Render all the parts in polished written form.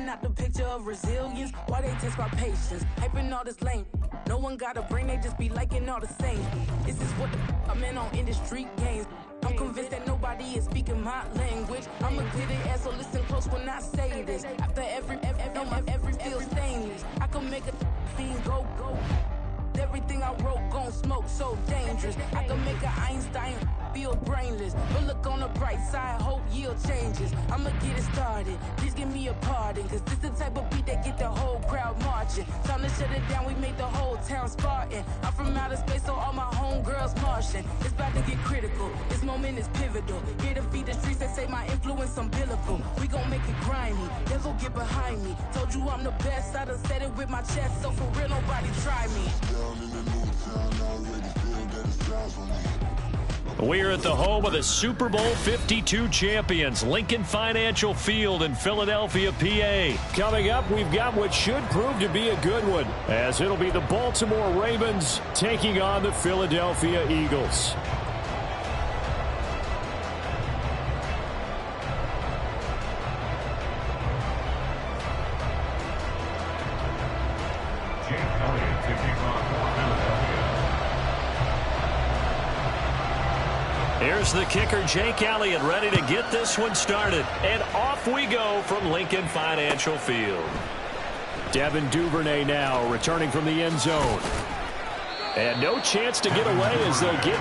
Drawing out the picture of resilience, why they test my patience. Hyping all this lame. No one got a brain, they just be liking all the same. This is what the I'm in on industry games. I'm convinced that nobody is speaking my language. I'ma clear the air, so listen close when I say this. After every feel stainless. I can make a fiend go. Everything I wrote gon' smoke, so dangerous. I can make an Einstein feel brainless. But look on the bright side, hope yield changes. I'ma get it started, please give me a pardon. Cause this the type of beat that get the whole crowd marching. Time to shut it down, we made the whole town Spartan. I'm from outer space, so all my homegirls Martian. It's about to get critical, this moment is pivotal. Here to feed the streets that say my influence umbilical. We gon' make it grimy, never get behind me. Told you I'm the best, I done said it with my chest. So for real, nobody try me. We're at the home of the Super Bowl 52 champions, Lincoln Financial Field in Philadelphia, PA. Coming up, we've got what should prove to be a good one, as it'll be the Baltimore Ravens taking on the Philadelphia Eagles. Here's the kicker, Jake Elliott, ready to get this one started. And off we go from Lincoln Financial Field. Devin Duvernay now returning from the end zone. And no chance to get away as they'll get...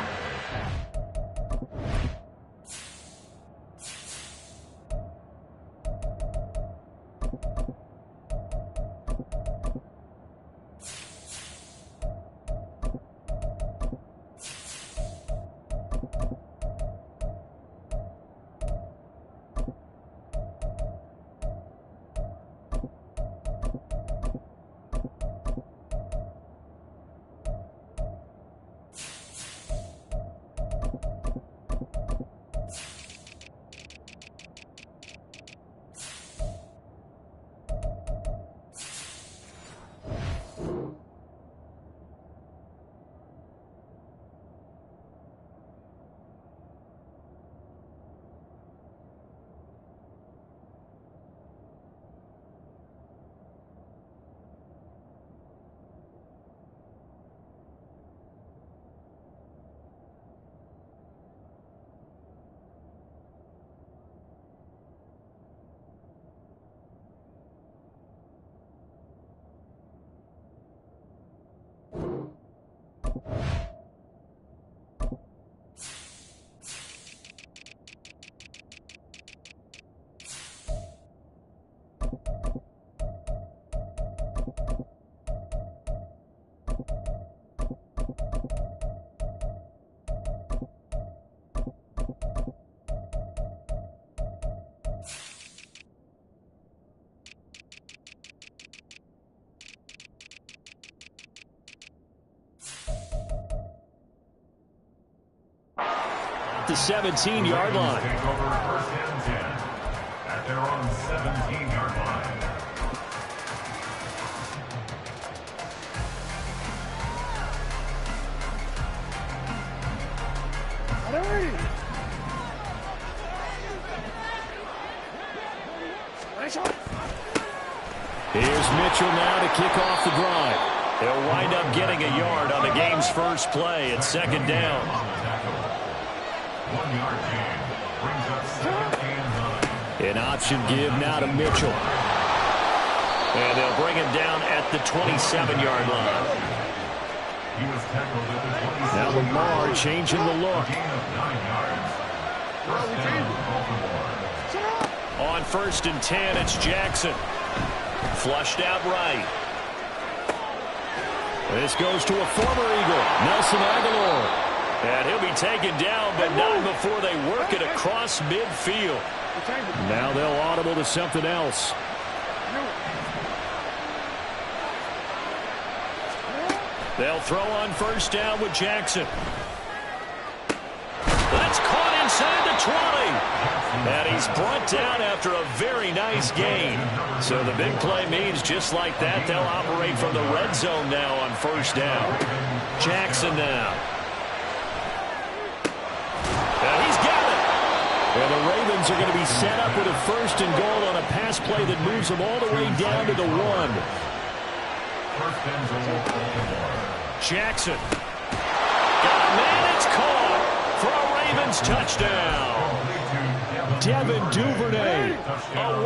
The 17-yard line. Take over first and 10 at their own 17-yard line. Here's Mitchell now to kick off the drive. They'll wind up getting a yard on the game's first play at second down. 1 yard gain brings up second and 9. An option give now to Mitchell. And they'll bring him down at the 27-yard line. He was tackled at the 27. Now Lamar changing the look. Gain of 9 yards. First down, Baltimore. On first and 10, it's Jackson. Flushed out right. This goes to a former Eagle, Nelson Aguilar. And he'll be taken down, but not before they work it across midfield. Now they'll audible to something else. They'll throw on first down with Jackson. That's caught inside the 20. And he's brought down after a very nice gain. So the big play means just like that, they'll operate from the red zone now on first down. Jackson now. And he's got it. And the Ravens are going to be set up with a 1st and goal on a pass play that moves them all the way down to the 1. 1st and goal. Jackson. Got a man, it's caught for a Ravens touchdown. Devin Duvernay, a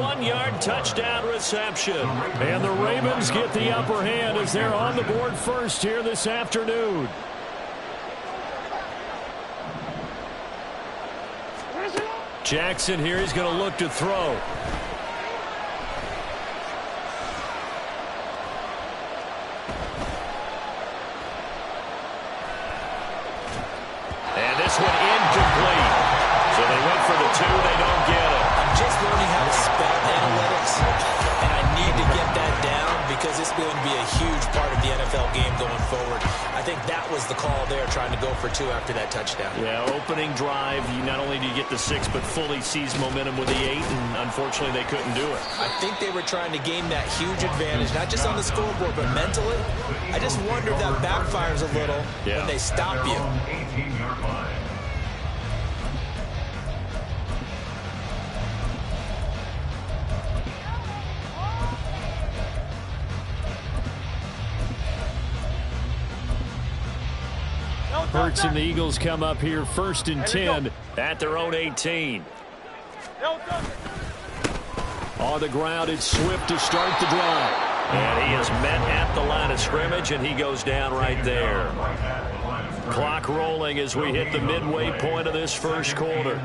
1-yard touchdown reception. And the Ravens get the upper hand as they're on the board first here this afternoon. Jackson here, he's going to look to throw. And this one incomplete. So they went for the 2, they don't get it. I'm just learning how to spell analytics, and I need to get that down because it's going to be a huge part of the NFL game going forward. I think that was the call there, trying to go for 2 after that touchdown. Yeah, opening drive, not only do you get the 6, but fully seize momentum with the 8, and unfortunately they couldn't do it. I think they were trying to gain that huge advantage, not just on the scoreboard, but mentally. I just wonder if that backfires a little when they stop you. 18-yard line. Hurts and the Eagles come up here 1st and 10 at their own 18. On the ground, it's Swift to start the drive. And he is met at the line of scrimmage, and he goes down right there. Clock rolling as we hit the midway point of this first quarter.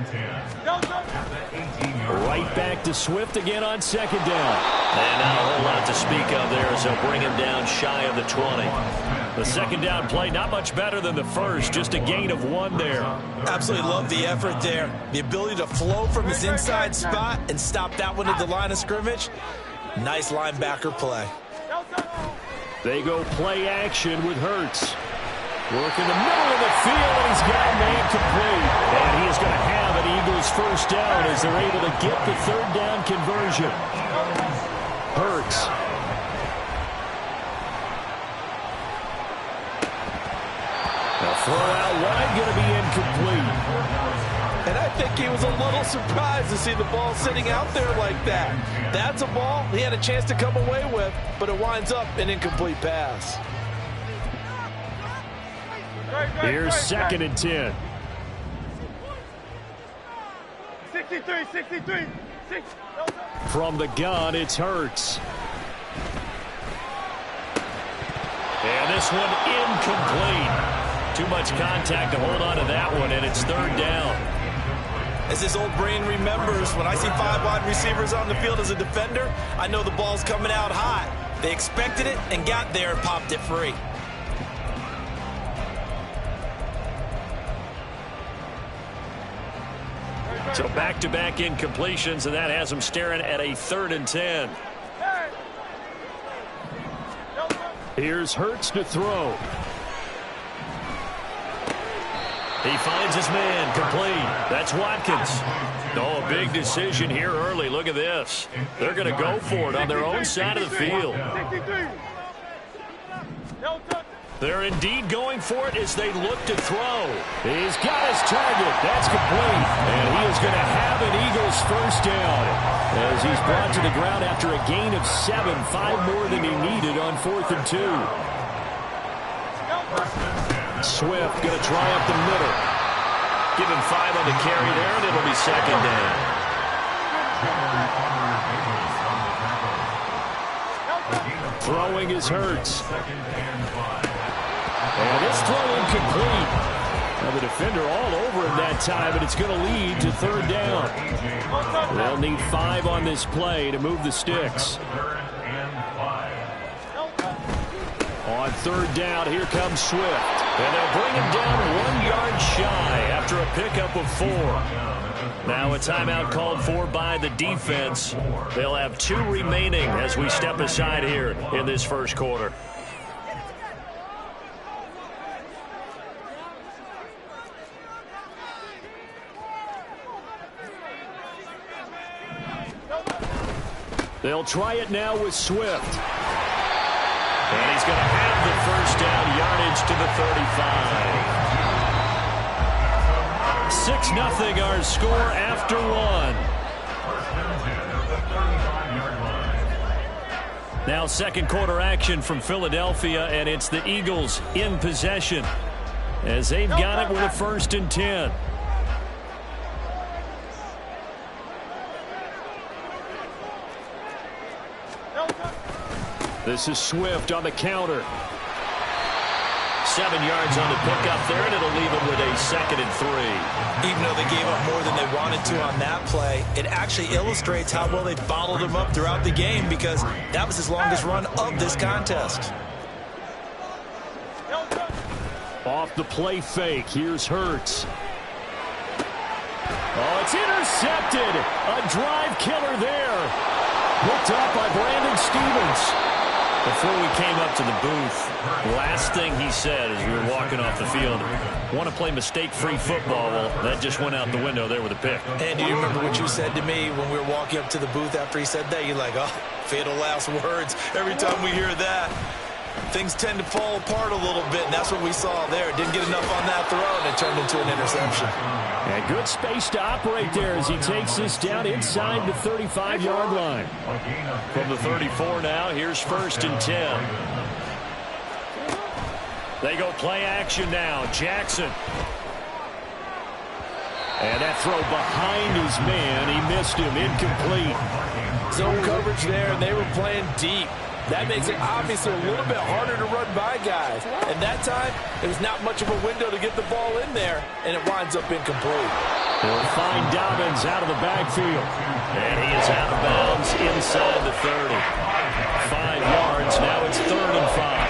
Right back to Swift again on 2nd down. And not a whole lot to speak of there as they'll bring him down shy of the 20. The 2nd down play, not much better than the first, just a gain of 1 there. Absolutely love the effort there. The ability to flow from his inside spot and stop that one at the line of scrimmage. Nice linebacker play. They go play action with Hurts. Work in the middle of the field, and he's got a man complete. And he is going to have an Eagles 1st down as they're able to get the 3rd down conversion. Hurts. The throw out wide going to be incomplete. And I think he was a little surprised to see the ball sitting out there like that. That's a ball he had a chance to come away with, but it winds up an incomplete pass. Here's 2nd and 10. 63. From the gun, it's Hurts. And this one incomplete. Too much contact to hold on to that one, and it's 3rd down. As his old brain remembers, when I see 5 wide receivers on the field as a defender, I know the ball's coming out hot. They expected it and got there and popped it free. So back-to-back incompletions, and that has them staring at a 3rd and 10. Here's Hurts to throw. He finds his man, complete. That's Watkins. Oh, a big decision here early. Look at this. They're going to go for it on their own side of the field. They're indeed going for it as they look to throw. He's got his target. That's complete. And he is going to have an Eagles 1st down as he's brought to the ground after a gain of 7, 5 more than he needed on 4th and 2. Swift going to try up the middle. Give him 5 on the carry there, and it'll be 2nd down. Throwing is Hurts. And this throw incomplete. Now the defender all over him that time, but it's going to lead to 3rd down. They'll need 5 on this play to move the sticks. On 3rd down, here comes Swift. And they'll bring him down 1 yard shy after a pickup of 4. Now a timeout called for by the defense. They'll have 2 remaining as we step aside here in this first quarter. They'll try it now with Swift. And he's going to have the 1st down, yardage to the 35. 6-0 our score after one. First and 10 at the 35-yard line. Now second quarter action from Philadelphia, and it's the Eagles in possession as they've got it with a 1st and 10. This is Swift on the counter. 7 yards on the pickup there, and it'll leave him with a 2nd and 3. Even though they gave up more than they wanted to on that play, it actually illustrates how well they bottled him up throughout the game, because that was his longest run of this contest. Off the play fake, here's Hurts. Oh, it's intercepted. A drive killer there. Picked up by Brandon Stephens. Before we came up to the booth, last thing he said as we were walking off the field, want to play mistake-free football. Well, that just went out the window there with a pick. And do you remember what you said to me when we were walking up to the booth after he said that? You're like, oh, fatal last words. Every time we hear that, things tend to fall apart a little bit, and that's what we saw there. Didn't get enough on that throw, and it turned into an interception. And good space to operate there as he takes this down inside the 35-yard line. From the 34 now, here's 1st and 10. They go play action now. Jackson. And that throw behind his man. He missed him. Incomplete. Zone coverage there, and they were playing deep. That makes it obviously a little bit harder to run by guys. And that time, there's not much of a window to get the ball in there, and it winds up incomplete. They'll find Dobbins out of the backfield. And he is out of bounds inside the 30. 5 yards. Now it's 3rd and 5.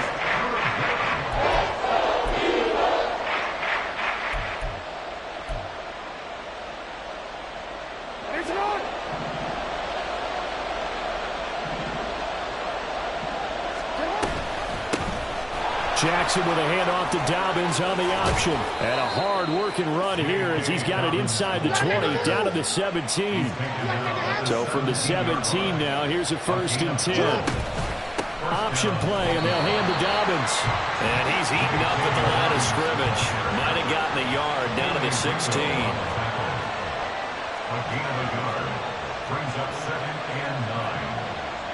Jackson with a handoff to Dobbins on the option. And a hard-working run here as he's got it inside the 20, down to the 17. So from the 17 now, here's a 1st and 10. Option play, and they'll hand to Dobbins. And he's eaten up at the line of scrimmage. Might have gotten a yard down to the 16. A gain of a yard brings up 2nd and 9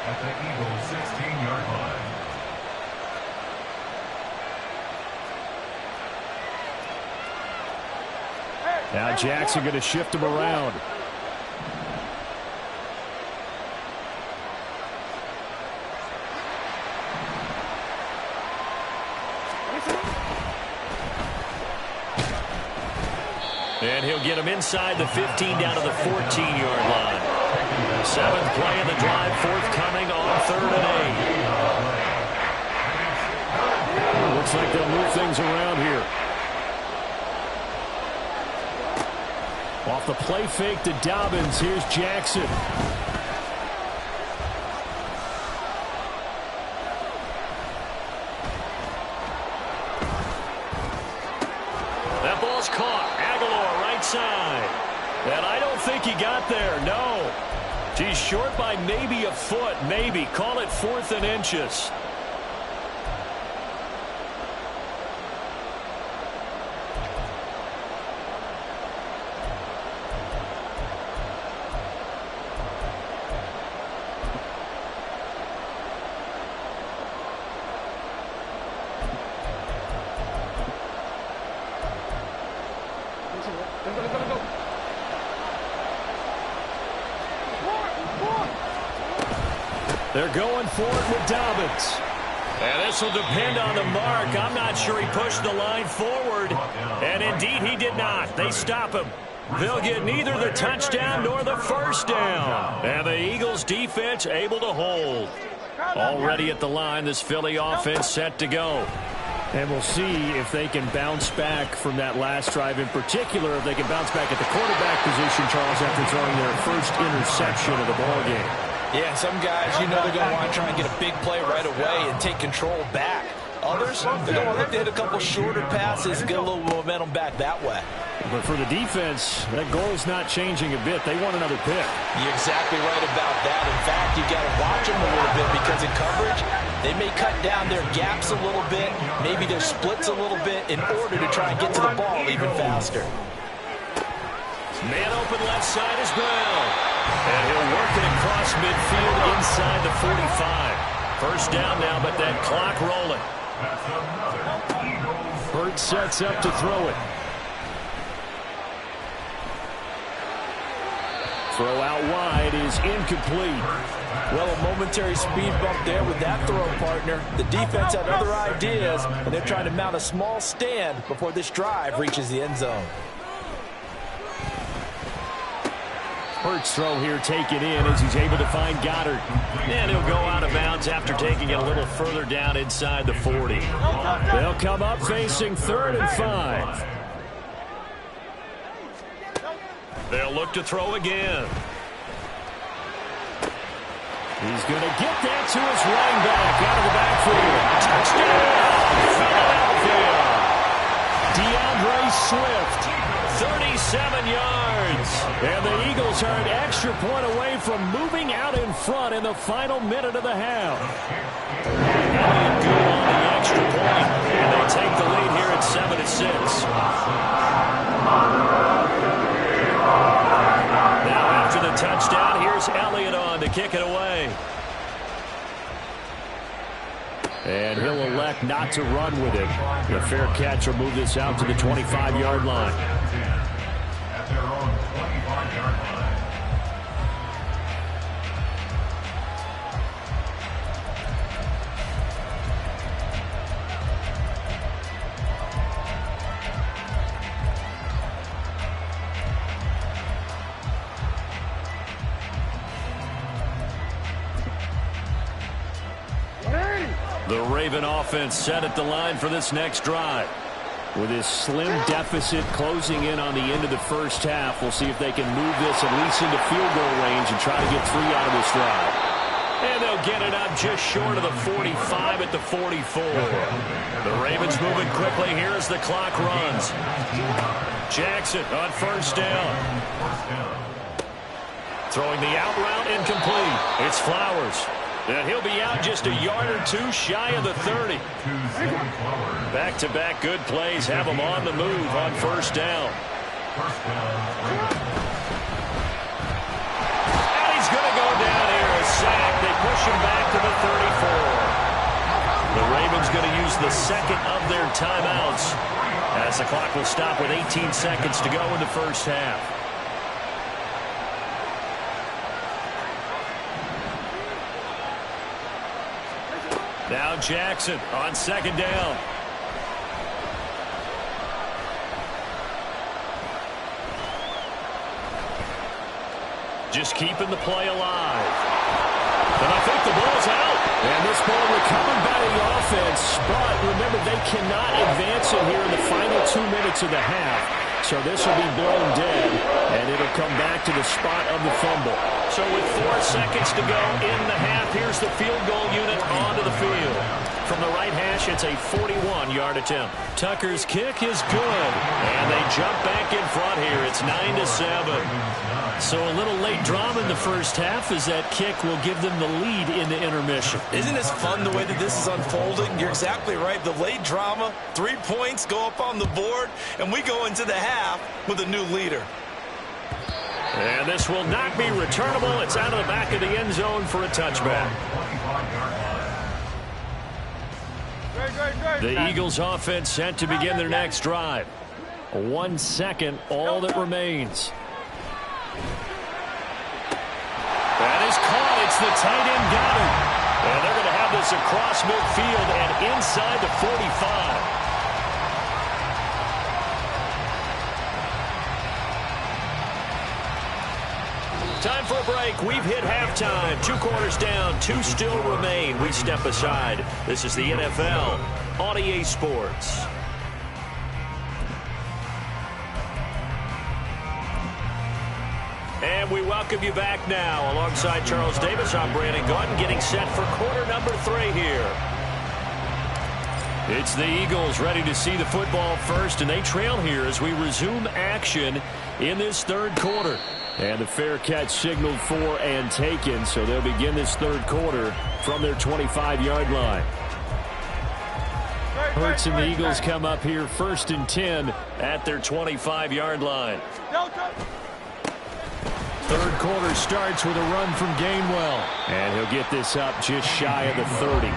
at the Eagles' 16-yard line. Now Jackson going to shift him around. And he'll get him inside the 15 down to the 14-yard line. 7th play of the drive, forthcoming on 3rd and 8. Looks like they'll move things around here. Off the play fake to Dobbins. Here's Jackson. That ball's caught. Aguilar right side. And I don't think he got there. No. He's short by maybe a foot. Maybe. Call it 4th and inches. They're going for it with Dobbins. And this will depend on the mark. I'm not sure he pushed the line forward. And indeed he did not. They stop him. They'll get neither the touchdown nor the 1st down. And the Eagles defense able to hold. Already at the line, this Philly offense set to go. And we'll see if they can bounce back from that last drive, in particular if they can bounce back at the quarterback position, Charles, after throwing their first interception of the ballgame. Yeah, some guys, you know they're going to want to try and get a big play right away and take control back. Others, they're going to look to hit a couple shorter passes, get a little momentum back that way. But for the defense, that goal's not changing a bit. They want another pick. You're exactly right about that. In fact, you've got to watch them a little bit because in coverage, they may cut down their gaps a little bit, maybe their splits a little bit in order to try and get to the ball even faster. Man open left side is Brown. And he'll work it across midfield inside the 45. First down now, but that clock rolling. Hurts sets up to throw it. Throw out wide is incomplete. Well, a momentary speed bump there with that throw, partner. The defense had other ideas, and they're trying to mount a small stand before this drive reaches the end zone. Hurts throw here taken in as he's able to find Goddard. And he'll go out of bounds after taking it a little further down inside the 40. They'll come up facing 3rd and 5. They'll look to throw again. He's going to get that to his running back out of the backfield. Touchdown, Philadelphia. DeAndre Swift, 37 yards. And the Eagles are an extra point away from moving out in front in the final minute of the half. Elliott good on the extra point. And they take the lead here at 7-6. Now after the touchdown, here's Elliott on to kick it away. And he'll elect not to run with it. The fair catch will move this out to the 25-yard line. At their own 25-yard line. The Raven offense set at the line for this next drive. With his slim deficit closing in on the end of the first half, we'll see if they can move this at least into field goal range and try to get 3 out of this drive. And they'll get it up just short of the 45 at the 44. The Ravens moving quickly here as the clock runs. Jackson on first down. Throwing the out route incomplete. It's Flowers. And he'll be out just a yard or two shy of the 30. Back-to-back good plays have him on the move on first down. And he's going to go down here, a sack. They push him back to the 34. The Ravens going to use the second of their timeouts as the clock will stop with 18 seconds to go in the first half. Now Jackson on second down. Just keeping the play alive. And I think the ball's out. And this ball recovered by the offense. But remember, they cannot advance it here in the final 2 minutes of the half. So this will be blown dead, and it'll come back to the spot of the fumble. So with 4 seconds to go in the half, here's the field goal unit onto the field. From the right hash, it's a 41-yard attempt. Tucker's kick is good, and they jump back in front here. It's 9-7. So a little late drama in the first half as that kick will give them the lead in the intermission. Isn't this fun the way that this is unfolding? You're exactly right. The late drama, 3 points go up on the board, and we go into the half with a new leader. And this will not be returnable. It's out of the back of the end zone for a touchback. The Eagles offense set to begin their next drive. 1 second, all that remains. That is caught. It's the tight end Goddard. And they're going to have this across midfield and inside the 45. Time for a break. We've hit halftime. 2 quarters down. 2 still remain. We step aside. This is the NFL on EA Sports. And we welcome you back now. Alongside Charles Davis, I'm Brandon Gaudin, getting set for quarter number 3 here. It's the Eagles ready to see the football first, and they trail here as we resume action in this third quarter. And the fair catch signaled for and taken, so they'll begin this third quarter from their 25-yard line. Hurts and the Eagles come up here 1st and 10 at their 25-yard line. Third quarter starts with a run from Gainwell. And he'll get this up just shy of the 30.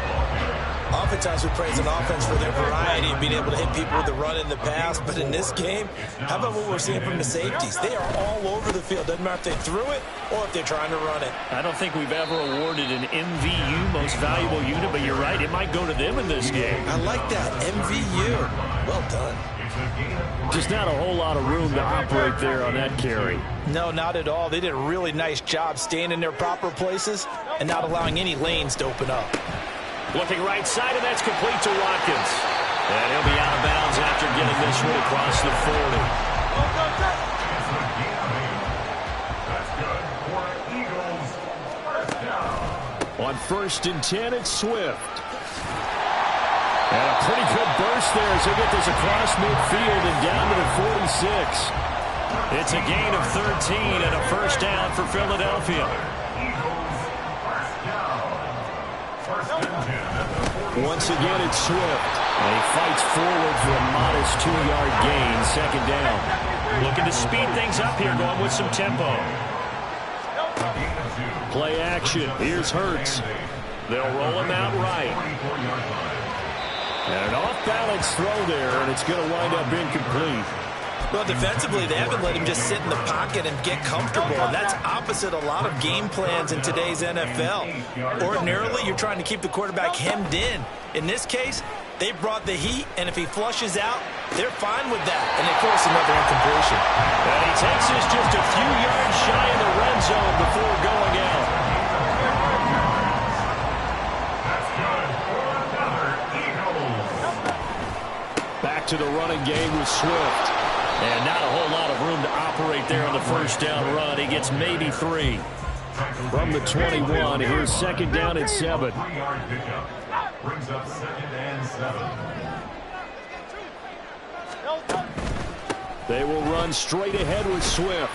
Oftentimes we praise an offense for their variety and being able to hit people with the run in the pass. But in this game, how about what we're seeing from the safeties? They are all over the field. Doesn't matter if they threw it or if they're trying to run it. I don't think we've ever awarded an MVU, most valuable unit, but you're right, it might go to them in this game. I like that, MVU. Well done. Just not a whole lot of room to operate there on that carry. No, not at all. They did a really nice job staying in their proper places and not allowing any lanes to open up. Looking right side, and that's complete to Watkins. And he'll be out of bounds after getting this one across the 40. On 1st and 10, it's Swift. And a pretty good burst there as they get this across midfield and down to the 46. It's a gain of 13 and a first down for Philadelphia. Once again, it's Swift. And he fights forward for a modest 2-yard gain, second down. Looking to speed things up here, going with some tempo. Play action. Here's Hurts. They'll roll him out right. And an off-balance throw there, and it's going to wind up incomplete. Well, defensively, they haven't let him just sit in the pocket and get comfortable. And that's opposite a lot of game plans in today's NFL. Ordinarily, you're trying to keep the quarterback hemmed in. In this case, they brought the heat, and if he flushes out, they're fine with that. And they force another incompletion. And he takes this just a few yards shy of the red zone before going out. Back to the running game with Swift. And not a whole lot of room to operate there on the first down run. He gets maybe 3. From the 21, here's second down and 7. Brings up 2nd and 7. They will run straight ahead with Swift.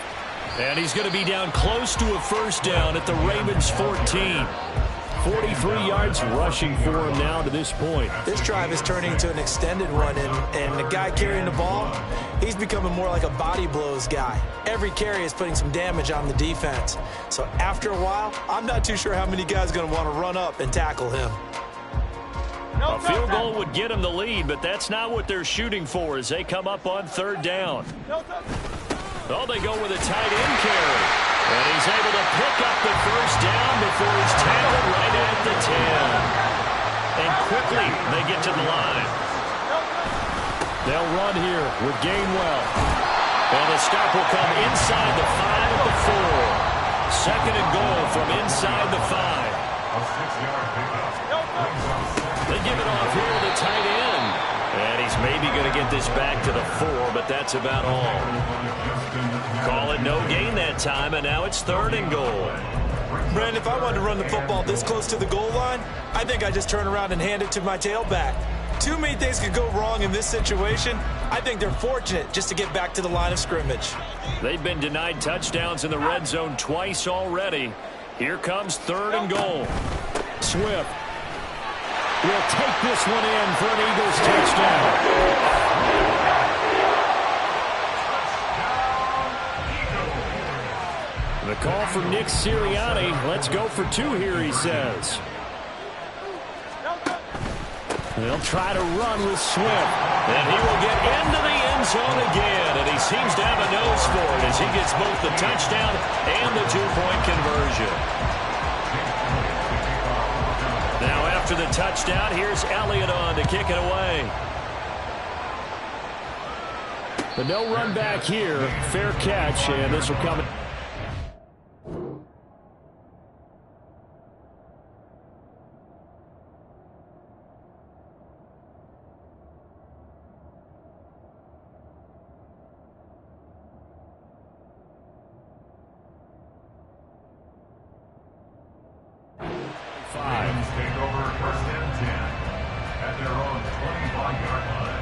And he's going to be down close to a first down at the Ravens 14. 43 yards rushing for him now to this point. This drive is turning into an extended one, and the guy carrying the ball, he's becoming more like a body blows guy. Every carry is putting some damage on the defense. So after a while, I'm not too sure how many guys are going to want to run up and tackle him. A field goal would get them the lead, but that's not what they're shooting for as they come up on third down. Oh, they go with a tight end carry. And he's able to pick up the first down before he's tackled right at the 10. And quickly, they get to the line. They'll run here with Gainwell. And the stop will come inside the 5 at the 4. Second and goal from inside the 5. A 6-yard pickup. They give it off here to the tight end. And he's maybe going to get this back to the 4, but that's about all. Call it no gain that time, and now it's 3rd and goal. Brandon, if I wanted to run the football this close to the goal line, I think I just turn around and hand it to my tailback. Too many things could go wrong in this situation. I think they're fortunate just to get back to the line of scrimmage. They've been denied touchdowns in the red zone twice already. Here comes 3rd and goal. Swift will take this one in for an Eagles touchdown. The call for Nick Sirianni. Let's go for 2 here, he says. They'll try to run with Swift. And he will get into the end zone again. And he seems to have a nose for it as he gets both the touchdown and the 2-point conversion. Now after the touchdown, here's Elliott on to kick it away. But no run back here. Fair catch, and this will come. Ravens take over 1st and 10 at their own 25-yard line.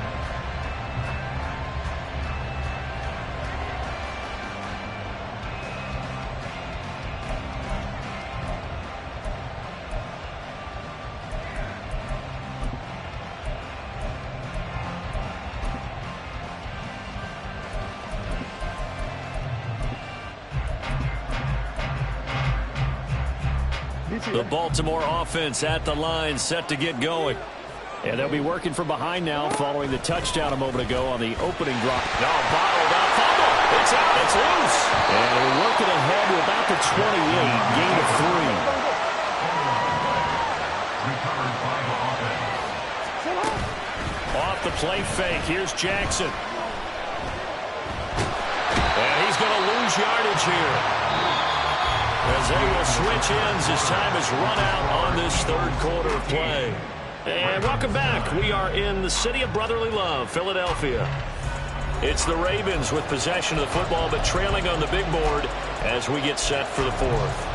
The Baltimore offense at the line, set to get going. And they'll be working from behind now following the touchdown a moment ago on the opening drop. No, bottled up, fumble. It's out, it's loose. And they're working ahead to about the 28, gain of 3. Recovered by the offense. Off the play fake, here's Jackson. And he's going to lose yardage here, as they will switch ends as time has run out on this third quarter of play. And welcome back. We are in the city of brotherly love, Philadelphia. It's the Ravens with possession of the football, but trailing on the big board as we get set for the fourth.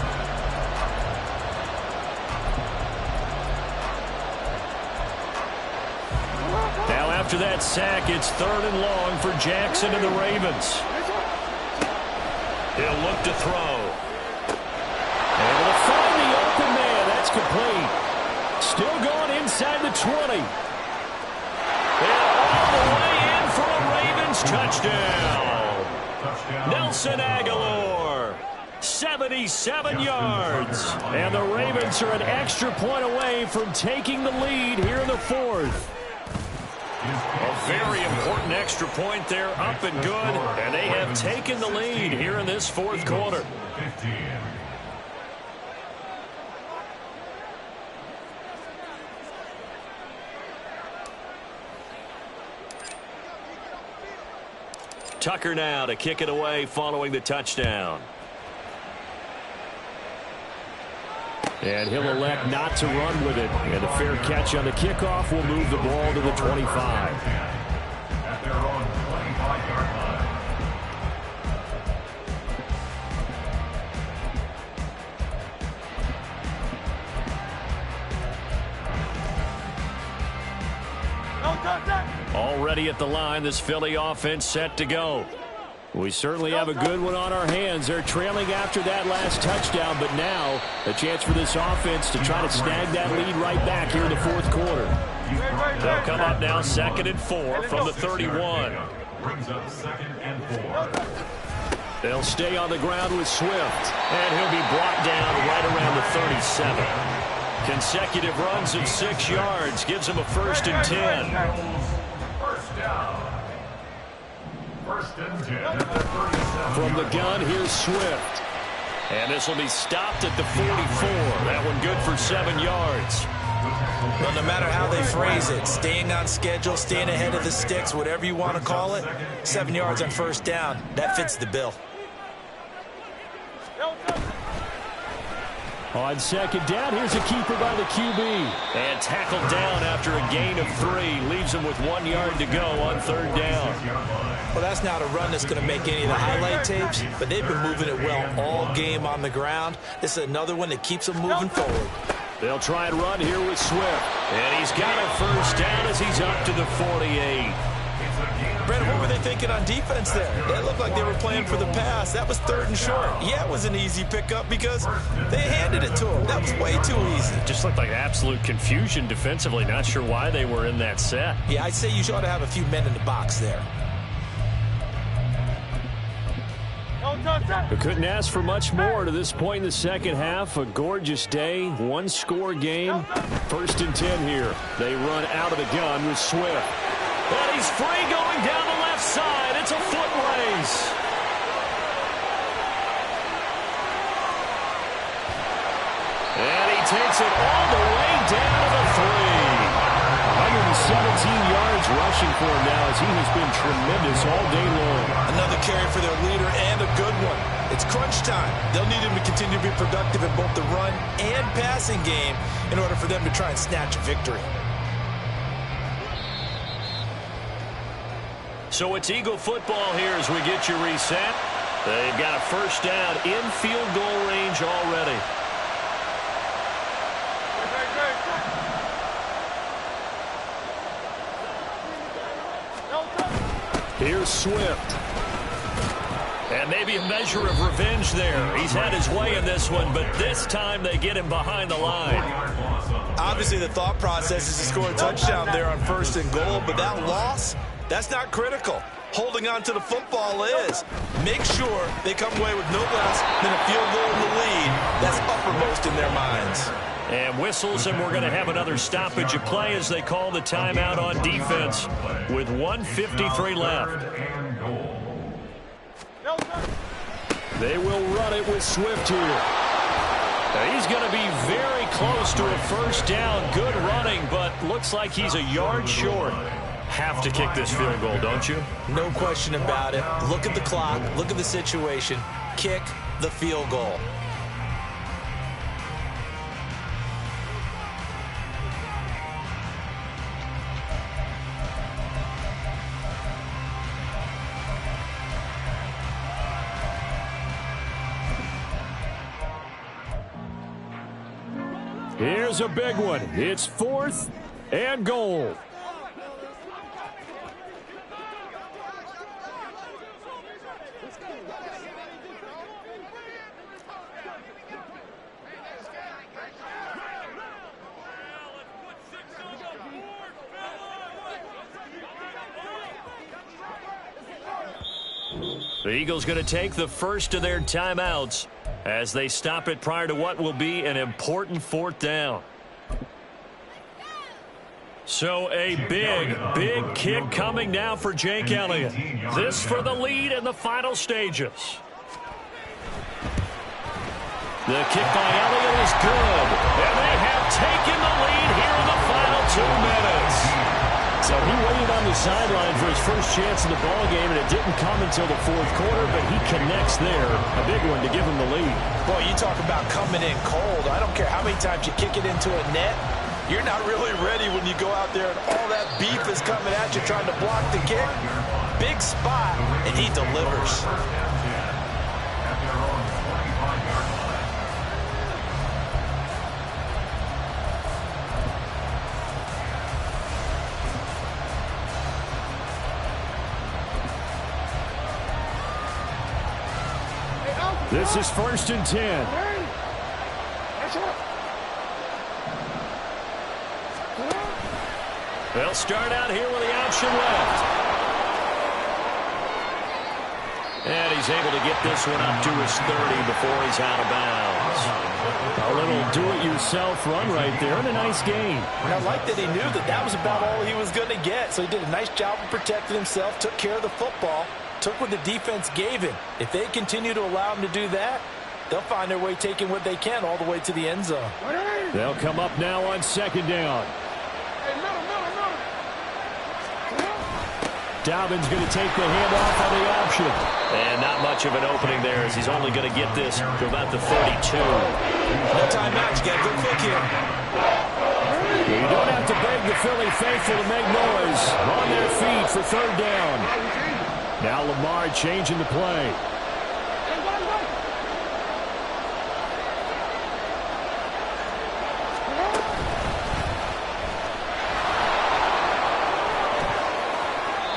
Now after that sack, it's 3rd and long for Jackson and the Ravens. He'll look to throw. Able to find the open man. That's complete. Still going inside the 20. And all the way in for a Ravens touchdown. Nelson Agholor, 77 yards. And the Ravens are an extra point away from taking the lead here in the fourth. A very important extra point there, up and good. And they have taken the lead here in this fourth quarter. 15. Tucker now to kick it away following the touchdown. And he'll elect not to run with it. And a fair catch on the kickoff will move the ball to the 25. At their own 25-yard line. Already at the line, this Philly offense set to go. We certainly have a good one on our hands. They're trailing after that last touchdown, but now a chance for this offense to try to snag that lead right back here in the fourth quarter. They'll come up now 2nd and 4 from the 31. Brings up 2nd and 4. They'll stay on the ground with Swift, and he'll be brought down right around the 37. Consecutive runs of 6 yards gives him a 1st and 10. First down. 1st and 10 at the 37. From the gun, here's Swift. And this will be stopped at the 44. That one good for 7 yards. Well, no matter how they phrase it, staying on schedule, staying ahead of the sticks, whatever you want to call it, 7 yards on 1st down, that fits the bill. On 2nd down, here's a keeper by the QB. And tackled down after a gain of 3. Leaves him with 1 yard to go on 3rd down. Well, that's not a run that's going to make any of the highlight tapes, but they've been moving it well all game on the ground. This is another one that keeps them moving forward. They'll try and run here with Swift. And he's got a 1st down as he's up to the 48. Brandon, what were they thinking on defense there? They looked like they were playing for the pass. That was 3rd and short. Yeah, it was an easy pickup because they handed it to him. That was way too easy. Just looked like absolute confusion defensively. Not sure why they were in that set. Yeah, I'd say you ought to have a few men in the box there. We couldn't ask for much more to this point in the second half. A gorgeous day, 1-score game. 1st and 10 here. They run out of the gun with Swift. And he's free going down the left side. It's a foot race. And he takes it all the way down to the 3. 117 yards rushing for him now as he has been tremendous all day long. Another carry for their leader and a good one. It's crunch time. They'll need him to continue to be productive in both the run and passing game in order for them to try and snatch a victory. So it's Eagle football here as we get you reset. They've got a 1st down in field goal range already. Here's Swift. And maybe a measure of revenge there. He's had his way in this one, but this time they get him behind the line. Obviously, the thought process is to score a touchdown there on 1st and goal, but that loss, that's not critical. Holding on to the football is. Make sure they come away with no less than a field goal in the lead that's uppermost in their minds. And whistles, and we're going to have another stoppage of play as they call the timeout on defense with 1:53 left. They will run it with Swift here. He's going to be very close to a first down. Good running, but looks like he's a yard short. Have to kick this field goal, don't you? No question about it. Look at the clock. Look at the situation. Kick the field goal. Here's a big one. It's 4th and goal. The Eagles going to take the first of their timeouts as they stop it prior to what will be an important 4th down. So a big kick coming now for Jake Elliott. This for the lead in the final stages. The kick by Elliott is good. And they have taken the lead here in the final 2 minutes. So he waited on the sideline for his first chance in the ballgame, and it didn't come until the 4th quarter, but he connects there. A big one to give him the lead. Boy, you talk about coming in cold. I don't care how many times you kick it into a net. You're not really ready when you go out there and all that beef is coming at you trying to block the kick. Big spot, and he delivers. This is 1st and 10. They'll start out here with the option left. And he's able to get this one up to his 30 before he's out of bounds. A little do-it-yourself run right there, and a nice gain. And I like that he knew that that was about all he was going to get. So he did a nice job of protecting himself, took care of the football, took what the defense gave him. If they continue to allow him to do that, they'll find their way taking what they can all the way to the end zone. They'll come up now on 2nd down. Dobbins going to take the handoff on the option. And not much of an opening there as he's only going to get this to about the 32. No timeouts. You got to go quick here. You don't have to beg the Philly faithful to make noise. On their feet for 3rd down. Now Lamar changing the play.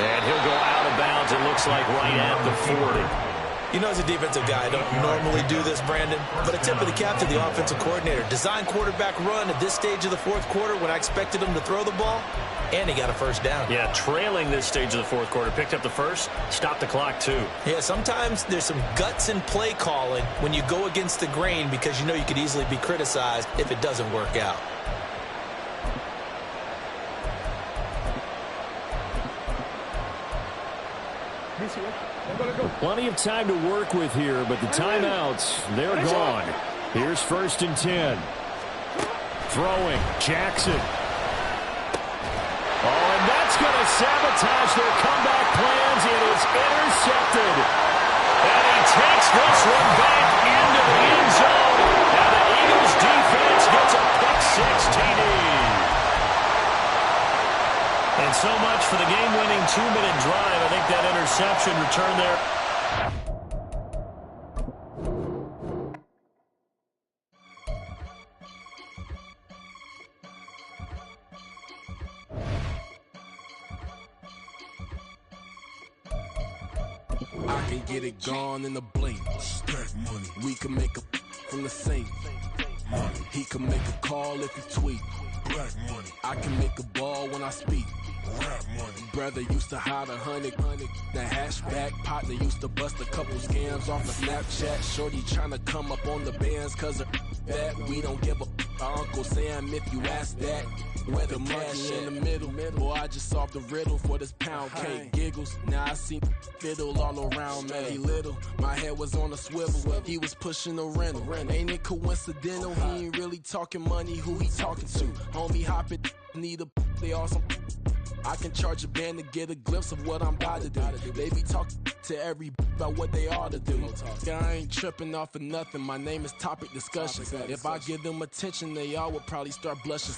And he'll go out of bounds, it looks like, right at the 40. You know, as a defensive guy, I don't normally do this, Brandon, but a tip of the cap to the offensive coordinator. Design quarterback run at this stage of the 4th quarter when I expected him to throw the ball, and he got a first down. Yeah, trailing this stage of the 4th quarter. Picked up the first, stopped the clock, too. Yeah, sometimes there's some guts in play calling when you go against the grain because you know you could easily be criticized if it doesn't work out. Plenty of time to work with here, but the timeouts, they're gone. Here's 1st and 10. Throwing, Jackson. Oh, and that's going to sabotage their comeback plans. It is intercepted. And he takes this one back into the end zone. And the Eagles defense gets a pick-6 TD. And so much for the game-winning 2-minute drive. I think that interception returned there. I can get it gone in a blink. Money. We can make a from the same. money. He can make a call if he tweet. Black money. I can make a ball when I speak. Rap money. Brother used to hide 100. The hashback partner used to bust a couple scams off of Snapchat. Shorty tryna come up on the bands cause of that. We don't give a Uncle Sam if you ask that. Where the cash in the middle. Boy, I just solved the riddle for this pound cake. Giggles, now I see fiddle all around me. Little, my head was on a swivel. He was pushing the rental. Ain't it coincidental? He ain't really talking money. Who he talking to? Homie hopping, need a they awesome. I can charge a band to get a glimpse of what I'm about to do. They be talking to every about what they ought to do. Yeah, I ain't tripping off of nothing. My name is Topic Discussion. If I give them attention, they all would probably start blushing.